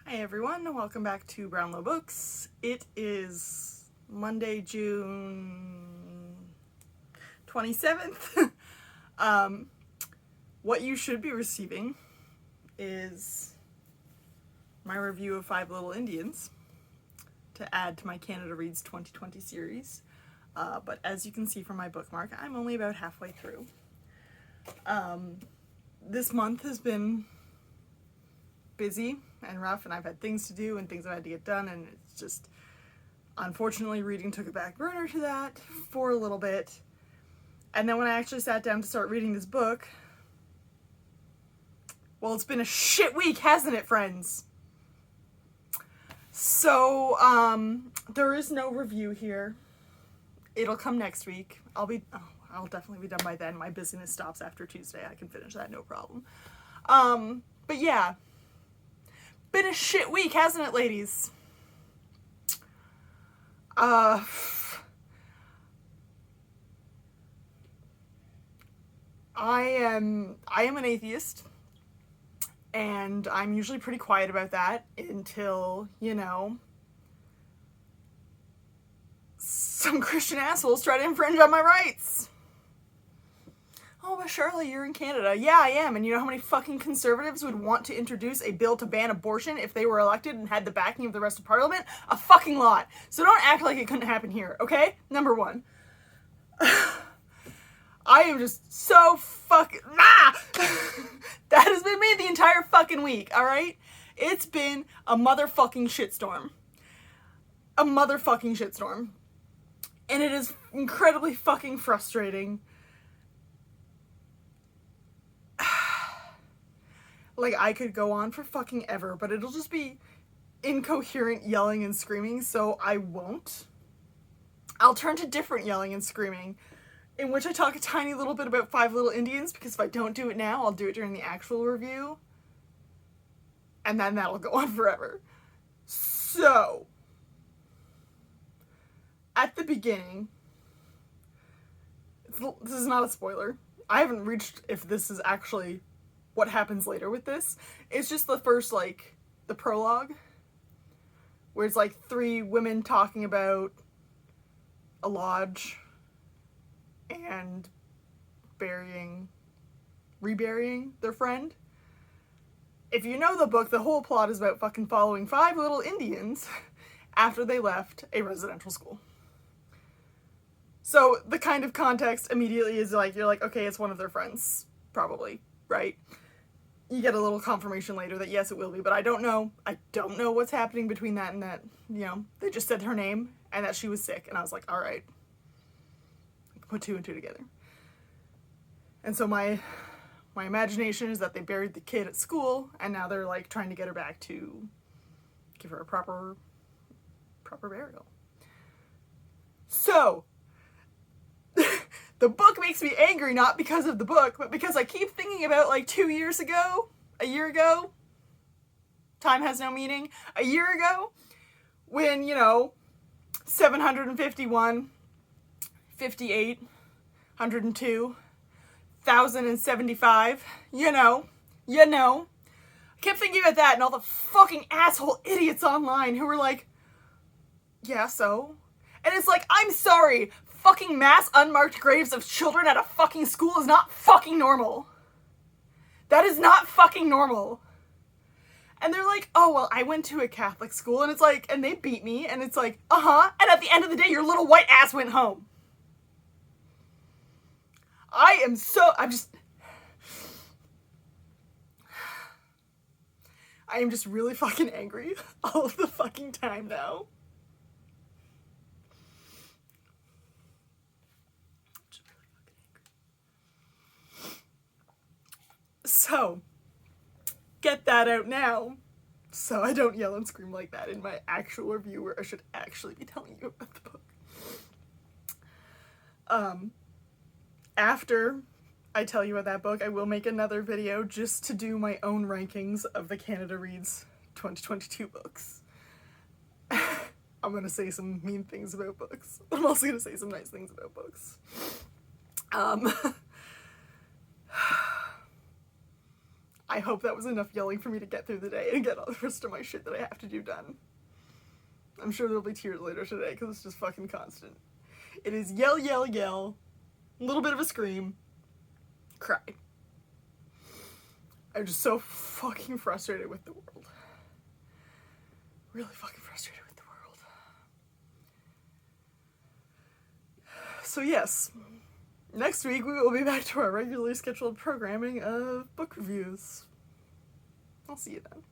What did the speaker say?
Hi everyone, welcome back to Brownlow Books. It is Monday, June 27th. What you should be receiving is my review of Five Little Indians to add to my Canada Reads 2020 series. But as you can see from my bookmark, I'm only about halfway through. This month has been busy and rough, and I've had things to do and things I've had to get done, and it's just, unfortunately, reading took a back burner to that for a little bit. And then when I actually sat down to start reading this book, well, it's been a shit week, hasn't it, friends? So, there is no review here. It'll come next week. I'll definitely be done by then. My busyness stops after Tuesday. I can finish that, no problem. But yeah. Been a shit week, hasn't it, ladies? I am an atheist, and I'm usually pretty quiet about that until, some Christian assholes try to infringe on my rights. Oh, but Charlie, you're in Canada. Yeah, I am. And you know how many fucking conservatives would want to introduce a bill to ban abortion if they were elected and had the backing of the rest of Parliament? A fucking lot. So don't act like it couldn't happen here, okay? Number one. I am just so fucking... That has been me the entire fucking week, alright? It's been a motherfucking shitstorm. A motherfucking shitstorm. And it is incredibly fucking frustrating. Like, I could go on for fucking ever, but it'll just be incoherent yelling and screaming, so I won't. I'll turn to different yelling and screaming, in which I talk a tiny little bit about Five Little Indians, because if I don't do it now, I'll do it during the actual review. And then that'll go on forever. So, at the beginning, this is not a spoiler. I haven't reached if this is actually what happens later with this. It's just the first, the prologue, where it's three women talking about a lodge and reburying their friend. If you know the book, the whole plot is about fucking following five little Indians after they left a residential school. So the kind of context immediately is you're like, okay, it's one of their friends, probably, right? You get a little confirmation later that yes, it will be, but I don't know. I don't know what's happening between that and that. They just said her name and that she was sick, and I was like, all right. I can put two and two together. And so my imagination is that they buried the kid at school, and now they're trying to get her back to give her a proper burial. So, the book makes me angry, not because of the book, but because I keep thinking about 2 years ago, a year ago, time has no meaning, a year ago, when, 751, 58, 102, 1,075, I kept thinking about that and all the fucking asshole idiots online who were like, yeah, so? And it's I'm sorry, fucking mass unmarked graves of children at a fucking school is not fucking normal. That is not fucking normal. And they're like, oh, well, I went to a Catholic school, and it's and they beat me, and it's uh-huh, and at the end of the day, your little white ass went home. I am just really fucking angry all of the fucking time now. So, get that out now, so I don't yell and scream like that in my actual review where I should actually be telling you about the book. After I tell you about that book, I will make another video just to do my own rankings of the Canada Reads 2022 books. I'm gonna say some mean things about books. I'm also gonna say some nice things about books. I hope that was enough yelling for me to get through the day and get all the rest of my shit that I have to do done. I'm sure there'll be tears later today because it's just fucking constant. It is yell, yell, yell, a little bit of a scream, cry. I'm just so fucking frustrated with the world. Really fucking frustrated with the world. So yes, next week we will be back to our regularly scheduled programming of book reviews. I'll see you then.